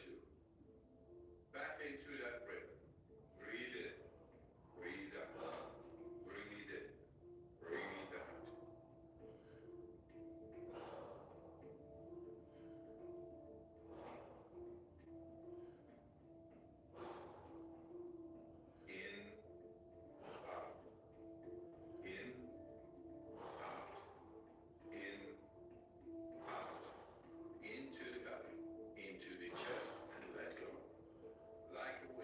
two. Back into that breath. Breathe in. Breathe out. Breathe in. Breathe out. In, out. In, out. In, out. Into the belly, into the chest, and let go. Like a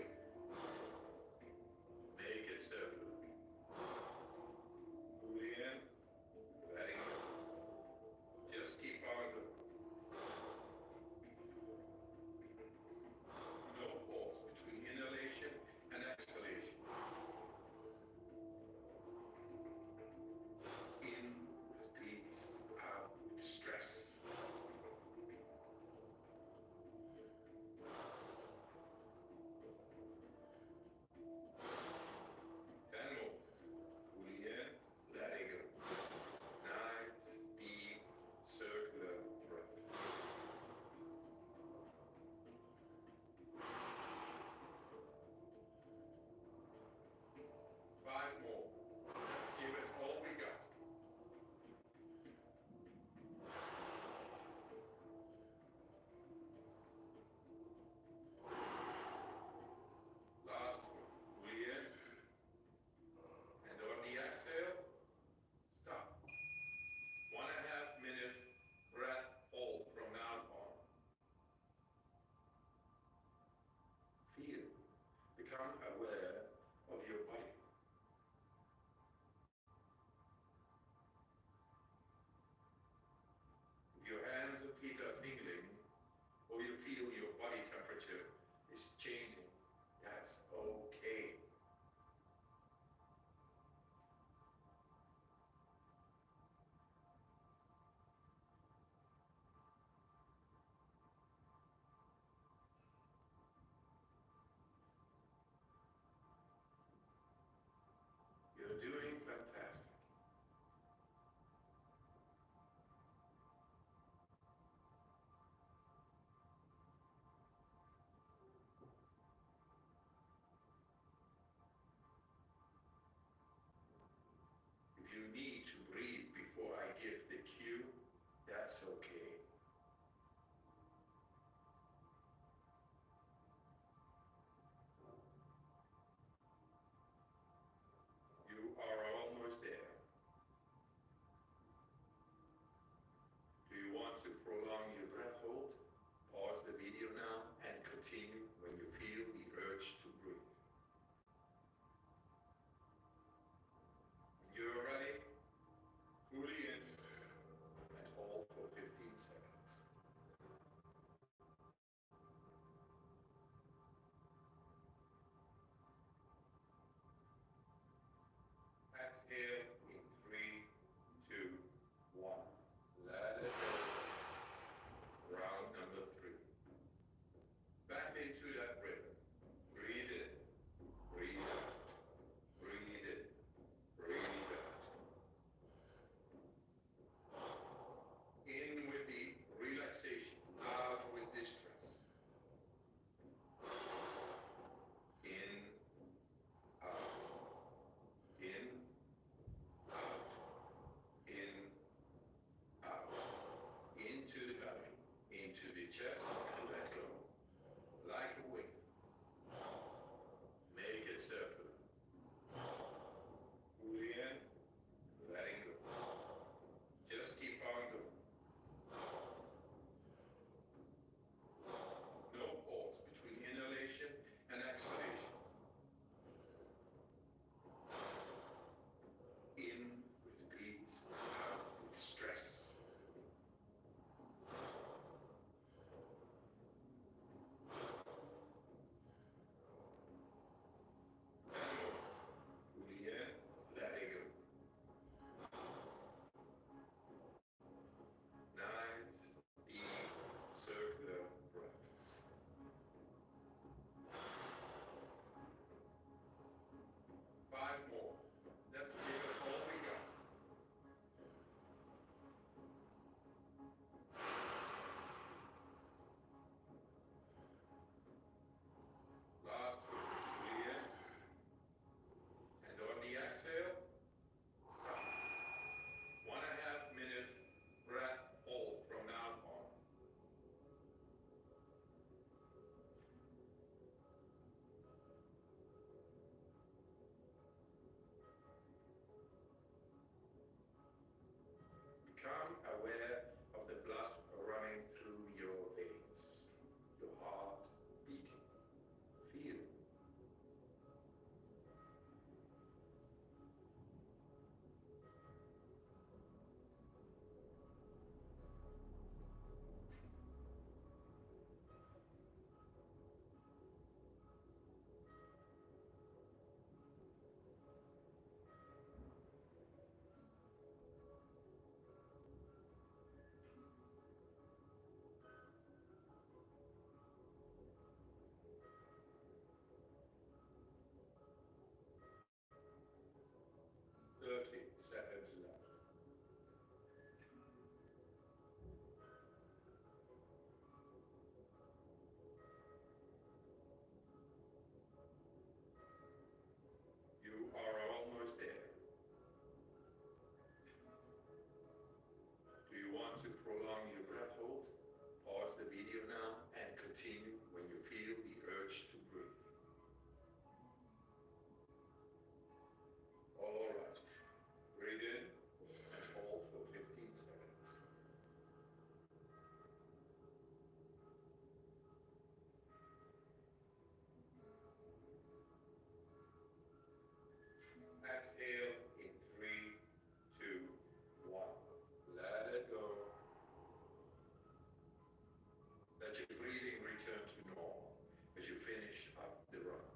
as you finish up the run.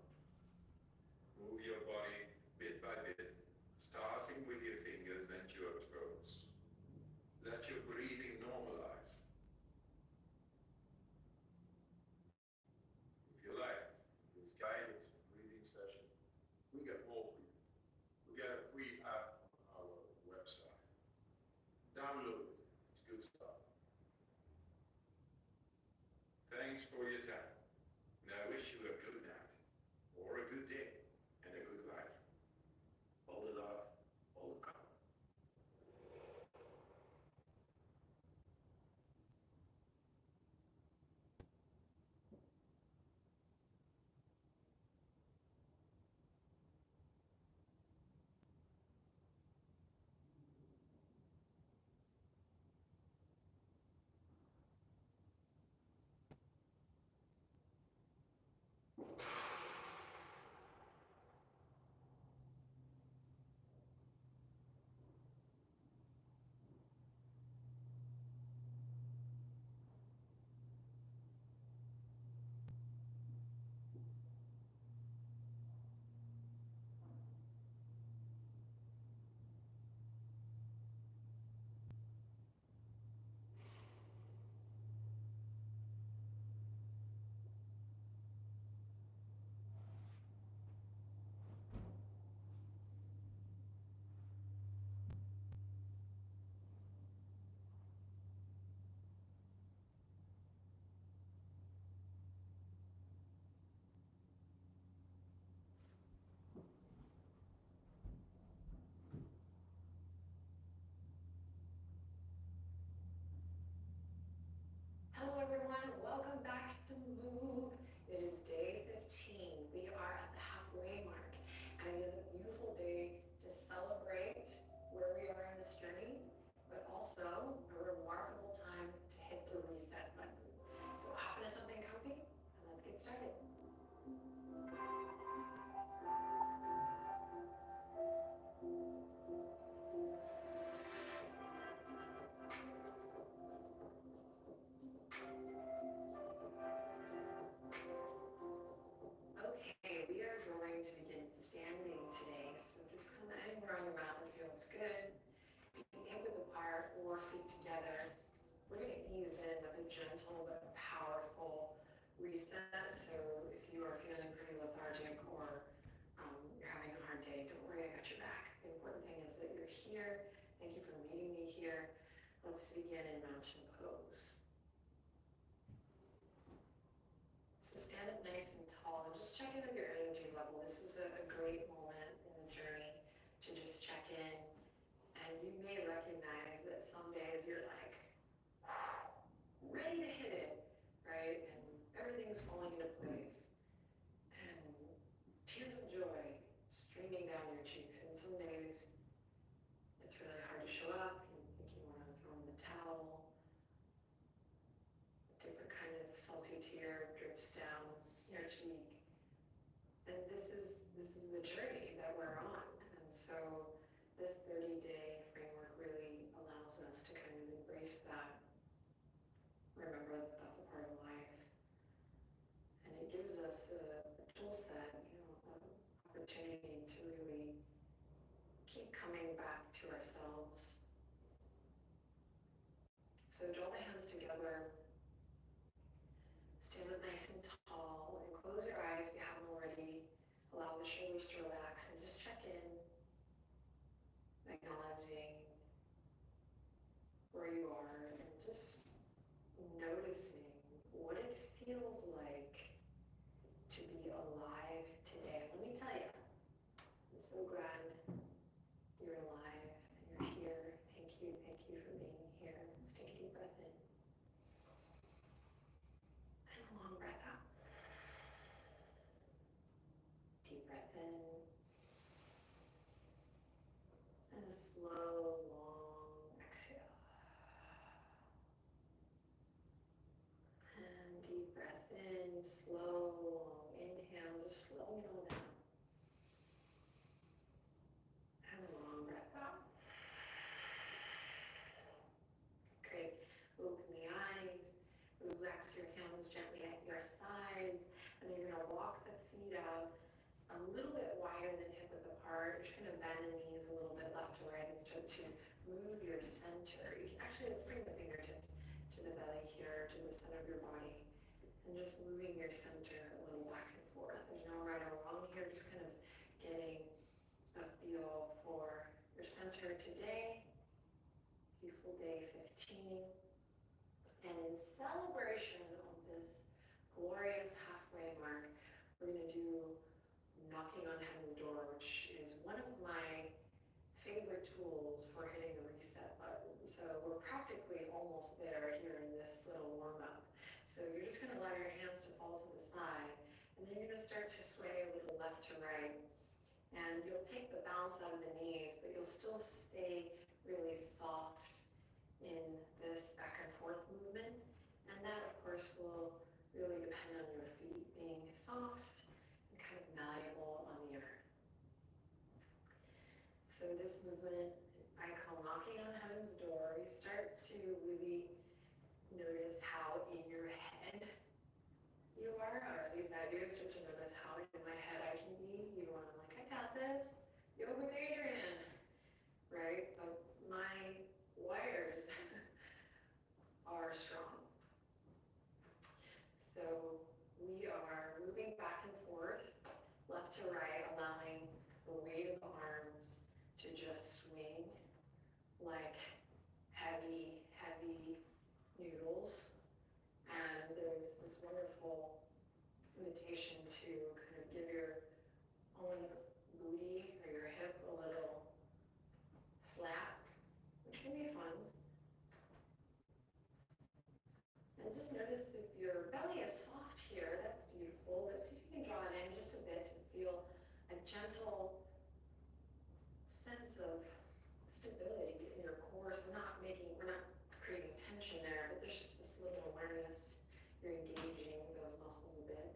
Move your body bit by bit, starting with your fingers and your toes. Let your breathing normalize. If you like this guided breathing session, we got more for you. We got a free app on our website. Download it. It's good stuff. Thanks for your time. And I wish you a good night, or a good day, and a good life. All the love, all the power. Hello everyone, welcome back to Move. It is day 15. We are at the halfway mark, and it is a beautiful day to celebrate where we are in this journey, but also a remarkable time to hit the reset button. So hop into something comfy and let's get started. Okay, we are going to begin standing today. So just come anywhere on your mat that feels good. Feet hip width apart or feet together. We're going to ease in with a gentle but powerful reset. So if you are feeling pretty lethargic or you're having a hard day, don't worry, I got your back. The important thing is that you're here. Thank you for meeting me here. Let's begin in mountain pose. So stand up nice and tall and just check in with your energy level. This is a great moment in the journey to just check in. And you may recognize that some days you're like ready to hit it, right? And everything's falling into place. And tears of joy streaming down your cheeks. And some days it's really hard to show up. You think you want to throw in the towel. A different kind of salty tear drips down your cheek. And this is the journey that we're on. And so this 30-day framework really allows us to kind of embrace that. Remember that that's a part of life. And it gives us a tool set, an opportunity to really keep coming back to ourselves. So draw the hands together. Stand up nice and tall and close your eyes if you haven't already. Allow the shoulders to relax and just check in, acknowledging where you are and just noticing what it feels like to be alive today. Let me tell you, I'm so glad you're alive and you're here. Thank you for being here. Let's take a deep breath in. And a long breath out. Deep breath in. And a slow, long exhale. And deep breath in, slow, long inhale, just slowing it all down. And a long breath out. Great. Open the eyes. Relax your hands gently at your sides. And then you're gonna walk the feet out a little bit wider than hip width apart. You're just gonna bend the knees a little bit left to right and start to move your center. Actually, let's bring the fingertips to the belly here, to the center of your body. And just moving your center a little back and forth. There's no right or wrong here, just kind of getting a feel for your center today. Beautiful day 15. And in celebration of this glorious halfway mark, we're going to do knocking on heaven's door, which is one of my favorite tools for hitting the reset button. So we're practically almost there here in this little warm-up. So you're just going to allow your hands to fall to the side, and then you're going to start to sway a little left to right. And you'll take the balance out of the knees, but you'll still stay really soft in this back and forth movement. And that, of course, will really depend on your feet being soft and kind of malleable on the earth. So this movement I call knocking on heaven's door. You start to really notice how in your head you are, or at least I do, start to notice how in my head I can be. You want to like, I got this, yoga with Adriene, right? But my wires are strong. So we are moving back and forth, left to right, allowing the weight of the arms to just swing like heavy, heavy noodles. And there's this wonderful invitation to kind of give your own booty or your hip a little slap, which can be fun. And just notice if your belly is soft here, that's beautiful, but see if you can draw it in just a bit to feel a gentle sense of stability in your core. So we're not creating tension there, but there's just this little awareness. You're engaging those muscles a bit.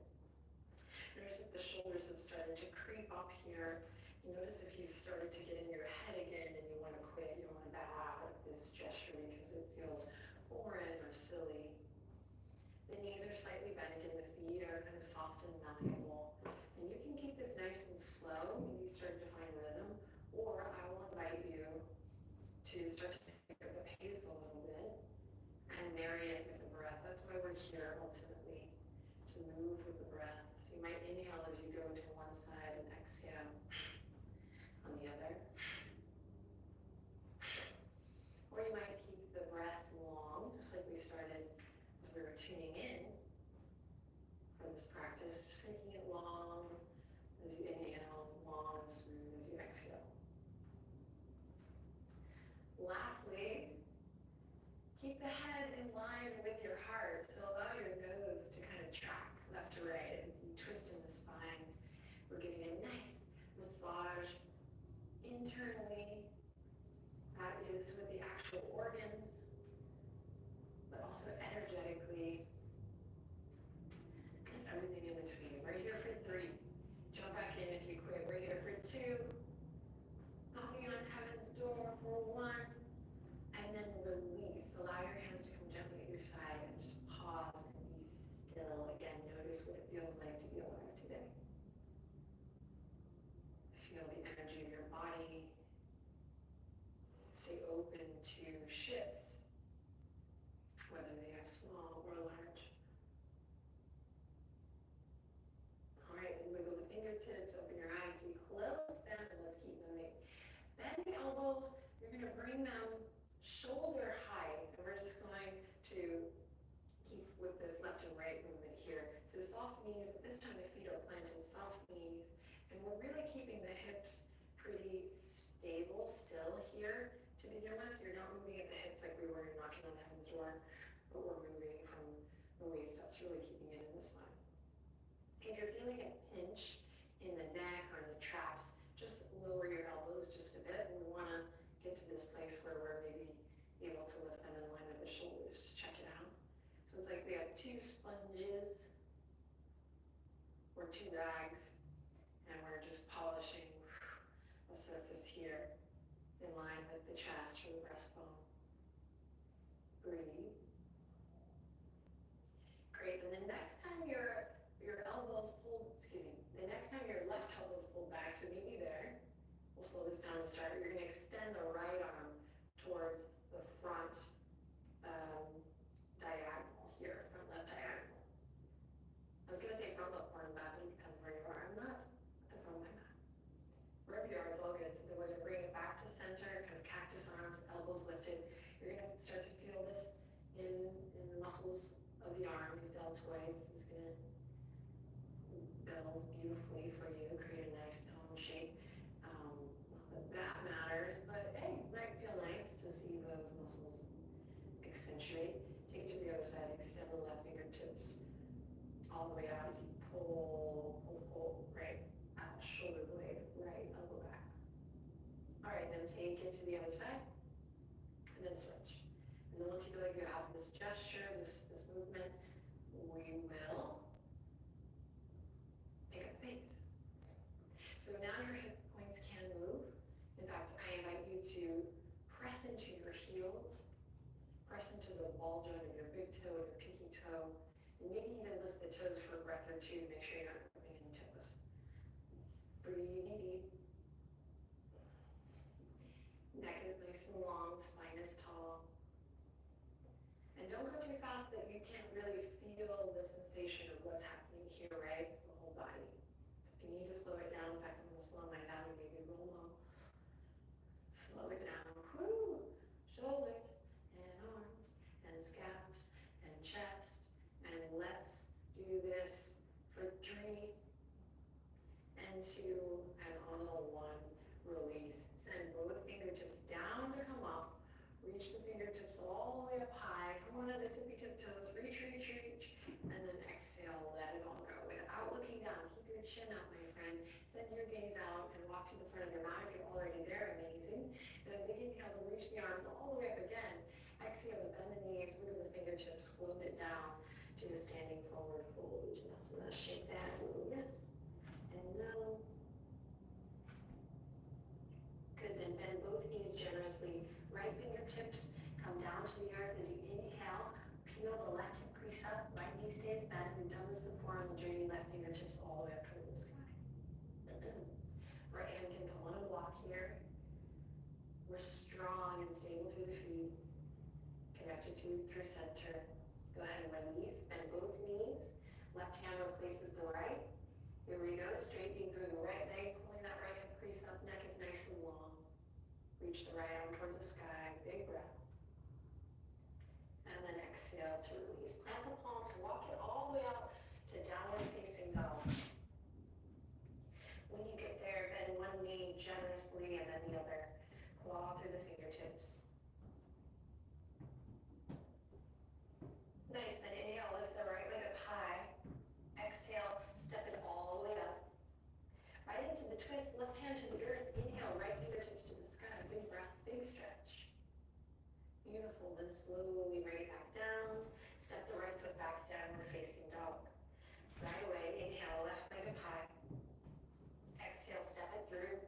Notice if the shoulders have started to creep up here. Notice if you've started to get in your head again and you want to quit, you want to bow out of this gesture because it feels foreign or silly. The knees are slightly bent again, the feet are kind of soft and malleable. And you can keep this nice and slow, maybe start to find rhythm, or I will invite you to start to pick up the pace a little bit and marry it with the breath. That's why we're here ultimately, to move with the breath. So you might inhale as you go to one side and exhale on the other. Or you might keep the breath long, just like we started as we were tuning in for this practice, just making it long as you inhale, long and smooth as you exhale. Lastly, keep the head in line with your heart. So allow your nose to kind of track left to right as you twist in the spine. We're giving a nice massage internally. That is with the actual organs, but also energetically and everything in between. We're here for 3. Jump back in if you quit. We're here for 2. Knocking on heaven's door for 1. And then release. Allow your hands to come gently at your side and just pause and be still. Again, notice what it feels like to be alive today. Feel the energy of your body. Stay open to shifts, whether they are small or large. All right, then wiggle the fingertips, open your eyes, be closed, and let's keep moving. Bend the elbows. You're going to bring them shoulder height, and we're just going to keep with this left and right movement here. So soft knees, but this time the feet are planted, soft knees, and we're really keeping the hips pretty stable still here to begin with. So you're not moving at the hips like we were knocking on heaven's door, but we're moving from the waist up, so really keeping it in the spine. If you're feeling a pinch in the neck or in the traps, just lower your elbows just a bit. We want to get to this place where we're maybe able to lift them in line with the shoulders. Just check it out. So it's like we have 2 sponges or 2 rags, and we're just polishing the surface here in line with the chest or the breastbone. Breathe. Great, and the next time your elbows back, so meet me there. We'll slow this down to start. You're gonna extend the right arm towards the front diagonal here, front left diagonal. I was gonna say front left corner of the mat, but it depends where you are. I'm not at the front of my mat. Wherever you are, it's all good. So then we're gonna bring it back to center, kind of cactus arms, elbows lifted. You're gonna start to feel this in the muscles of the arm, these deltoids. This is gonna build beautifully for you, create a nice tone shape. Not that matters, but hey, it might feel nice to see those muscles accentuate. Take it to the other side, extend the left fingertips all the way out as you pull, right, shoulder blade, right, elbow back. All right, then take it to the other side, and then switch. And then once you feel like you have this gesture, this movement, we will pick up the pace. So now your hip points can move. In fact, I invite you to press into your heels, press into the ball joint of your big toe, your pinky toe, and maybe even lift the toes for a breath or two to make sure you're not gripping any toes. Breathing deep. Neck is nice and long, spine is tall. And don't go too fast that you can't really feel the sensation of what's happening here, right? The whole body. So if you need to slow it down, in fact, I'm going to slow mine down and maybe roll low. Slow it down. Woo! Shoulders and arms and scaps and chest. And let's do this for 3 and 2 and on a 1. Release. Send both fingertips down to come up. Reach the fingertips all the way up high. Come on to the tippy tip toes. Reach, reach, reach. And then exhale, let it all go. Without looking down, keep your chin up, my friend. Send your gaze out and walk to the front of your mat if you're already there. Amazing. And a big inhale to reach the arms all the way up again. Exhale to bend the knees, wiggle the fingertips, float it down to a standing forward fold. So let's shake that. Yes. And no. Good, then bend both knees generously. Right fingertips come down to the earth as you inhale. Peel the left hip crease up. Right knee stays bent. We've done this before on the journey. Left fingertips all the way up toward the sky. Right hand can come on and walk here. We're strong and stable through the feet. Connected through center. Go ahead and release. Bend both knees. Left hand replaces the right. Here we go. Straightening through the right leg. Pulling that right hip crease up. Neck is nice and long. Reach the right arm towards the sky, big breath. And then exhale to release. Plant the palms, walk it all the way up to downward facing dog. When you get there, bend one knee generously and then the other. Claw through the fingertips. Nice, then inhale, lift the right leg up high. Exhale, step it all the way up. Right into the twist, left hand to the earth. Inhale, right fingertips to the sky. Big breath, big stretch. Beautiful. Then slowly bring it back down. Step the right foot back down. We're facing dog. Right away, inhale, left leg up high. Exhale, step it through.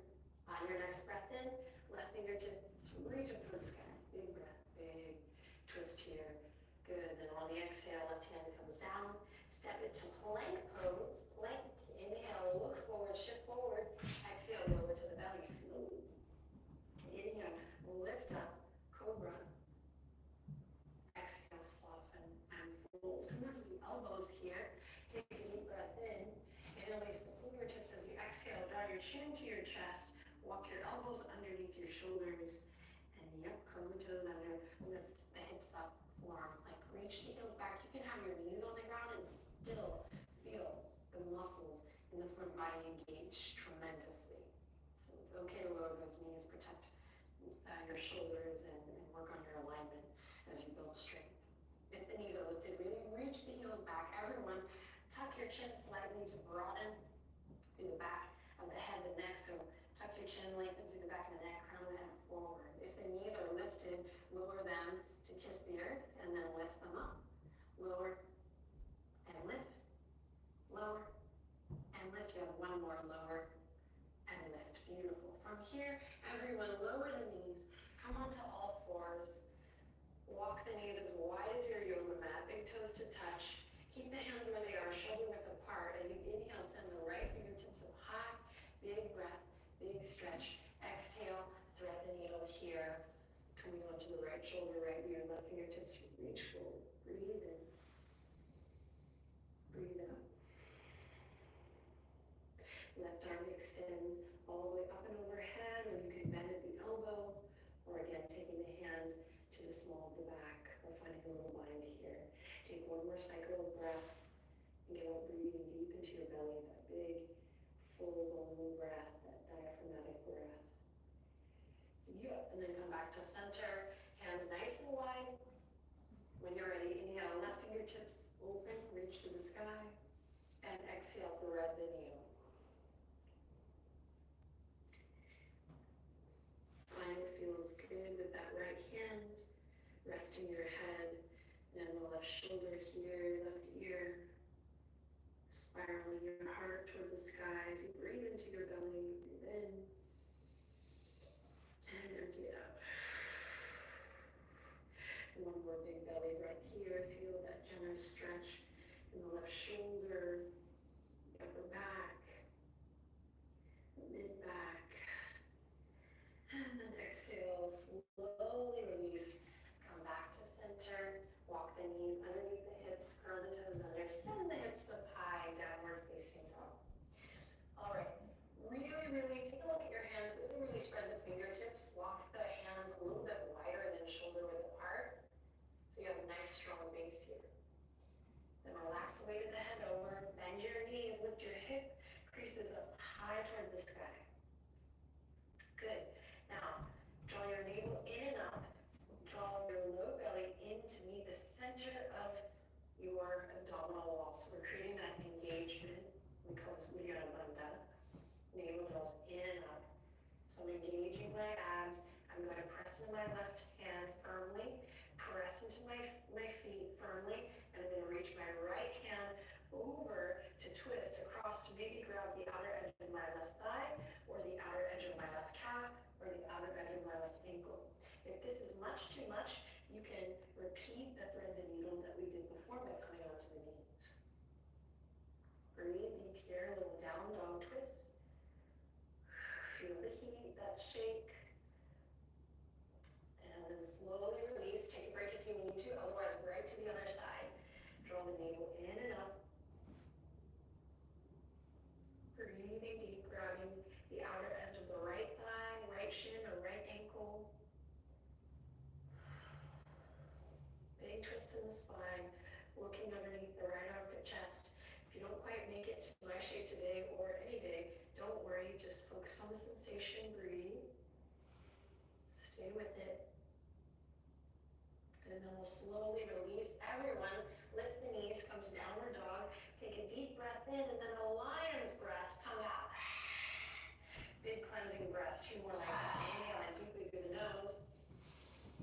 On your next breath in, left fingertips reach up toward the sky. Big breath, big twist here. Good. Then on the exhale, left hand comes down. Step it to plank pose. Plank. Inhale, look forward, shift forward. Exhale, lower to the belly, slowly. Inhale, lift up, cobra. Exhale, soften and fold. Come onto the elbows here. Take a deep breath in. Interlace the fingertips as you exhale. Draw your chin to your chest. Walk your elbows underneath your shoulders. And yep, curl the toes under. Lift the hips up, forearm plank. Reach the heels back. You can have your knees on the ground and still feel the muscles in the front body engage tremendously. So it's okay to lower those knees, protect your shoulders and work on your alignment as you build strength. If the knees are lifted, really reach the heels back. Everyone, tuck your chin slightly to broaden through the back of the head and neck. So tuck your chin, lengthen through the back of the neck, crown of the head forward. If the knees are lifted, lower them to kiss the earth and then lift them up. Lower and lift. Lower and lift. You have one more. Lower and lift. Beautiful. From here, everyone lower the knees. Come onto all fours. Walk the knees as wide as your yoga mat. Big toes to touch. Keep the hands where they are, shoulder width apart. As you inhale, send the right fingertips up high. Big breath. Left arm extends all the way up and overhead, or you can bend at the elbow, or again, taking the hand to the small of the back, or finding a little bind here. Take one more cycle of breath, and get out breathing deep into your belly, that big, full, volume breath, that diaphragmatic breath. Yep, and then come back to center, hands nice and wide. When you're ready, inhale, left fingertips open, reach to the sky, and exhale, thread the needle. Find what feels good with that right hand, resting your head and the left shoulder here, left ear, spiraling your heart towards the sky as you breathe into your belly, breathe in, and empty it out. And one more big belly breath here, feel that generous stretch in the left shoulder, the upper back, the mid-back. And then exhale, slowly release. Come back to center. Walk the knees underneath the hips, curl the toes under, send the hips up high, downward facing dog. All right, really take a look at your hands. Really spread the fingertips. Walk the hands a little bit wider than shoulder width apart. So you have a nice strong base here. Then relax the weight of the head over, bend your knees, lift your hip creases up high towards the sky. Good. Now, draw your navel in and up. Draw your low belly in to meet the center of your abdominal wall. So we're creating that engagement. We call this Uddiyana Bandha. Navel draws in and up. So I'm engaging my abs. I'm going to press into my left hand firmly, press into my feet firmly, and I'm going to reach my right hand over to twist across to maybe grab the outer edge of my left thigh, or the outer edge of my left calf, or the outer edge of my left ankle. If this is much too much, you can repeat the thread the needle that we did before by coming onto the knees. Breathe deep here, a little down dog twist. Feel the heat, that shake. And then slowly release. Take a break if you need to, otherwise right to the other side. Draw the navel in and up. Breathing deep, grabbing the outer edge of the right thigh, right shin, or right ankle. Big twist in the spine, looking underneath the right armpit chest. If you don't quite make it to my shape today or any day, don't worry, just focus on the sensation, breathe. Stay with it. And then we'll slowly release. Everyone, lift the knees, come to downward dog. Take a deep breath in and then a lion's breath, tongue out. Big cleansing breath, 2 more like that. Inhale in deeply through the nose.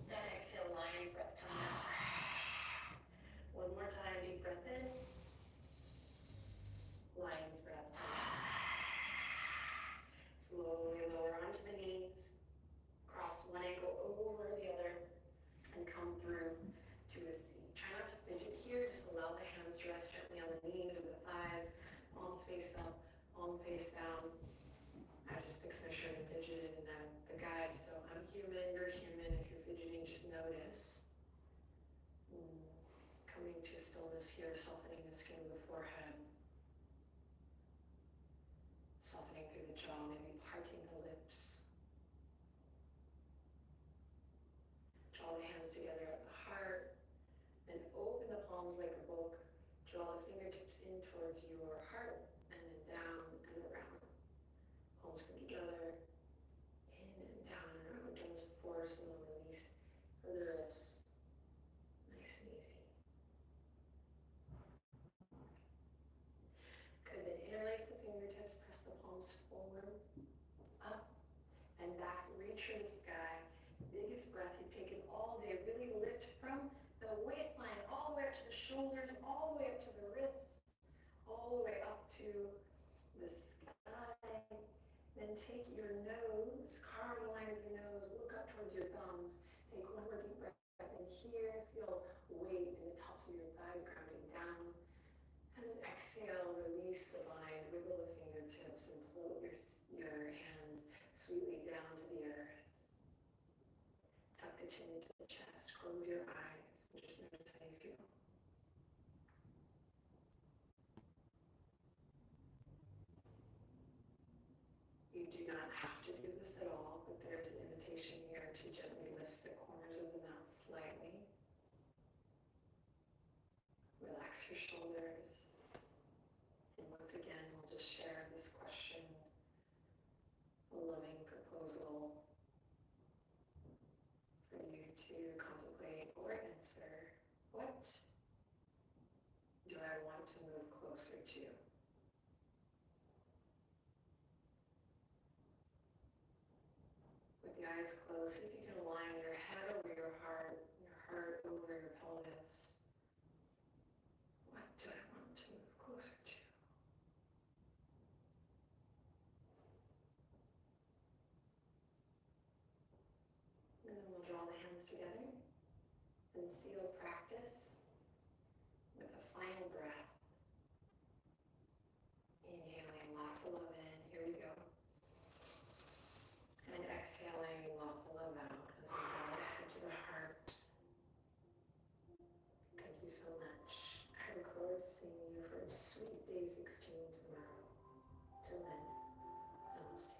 Then exhale, lion's breath, tongue out. 1 more time, deep breath in. Lion's breath, tongue out. Slowly lower onto the knees. Cross one ankle over the other and come through to a seat. Try not to fidget here, just allow the hands to rest gently on the knees or the thighs, palms face up, palm face down. I just fixed my shirt and fidgeted and I'm the guide, so I'm human, you're human. If you're fidgeting, just notice. Coming to stillness here, softening the skin of the forehead. Softening through the jaw, maybe parting the lips. Draw the hands together at the heart, and open the palms like a book. Draw the fingertips in towards your heart, and then down and around. Palms come together, in and down and around. Don't force and then release for the wrists. Nice and easy. Good, then interlace the fingertips, press the palms forward, up, and back. Reach for the sky. Biggest breath you've taken all day. Really lift from the waistline all the way up to the shoulders, all the way up to the wrists, all the way up to the sky. Then take your nose, carve a line with your nose, look up towards your thumbs. Take 1 more deep breath in here. Feel weight in the tops of your thighs grounding down. And then exhale, release the mind, wiggle the fingertips, and float your hands sweetly down to the earth. Tuck the chin into the chest, close your eyes, and just notice how you feel. do not have to do this at all, but there's an invitation here to gently lift the corners of the mouth slightly. Relax your shoulders. And once again, we'll just share this question, a loving proposal for you to contemplate or answer. What do I want to move closer to? With the eyes closed, if you can align your head over your heart over your pelvis. What do I want to move closer to? And then we'll draw the hands together and seal practice with a final breath. Inhaling lots of love in, here we go. And exhaling lots of love out as we draw this into the heart. Thank you so much. I look forward to seeing you for sweet day 16 tomorrow. Till then, namaste.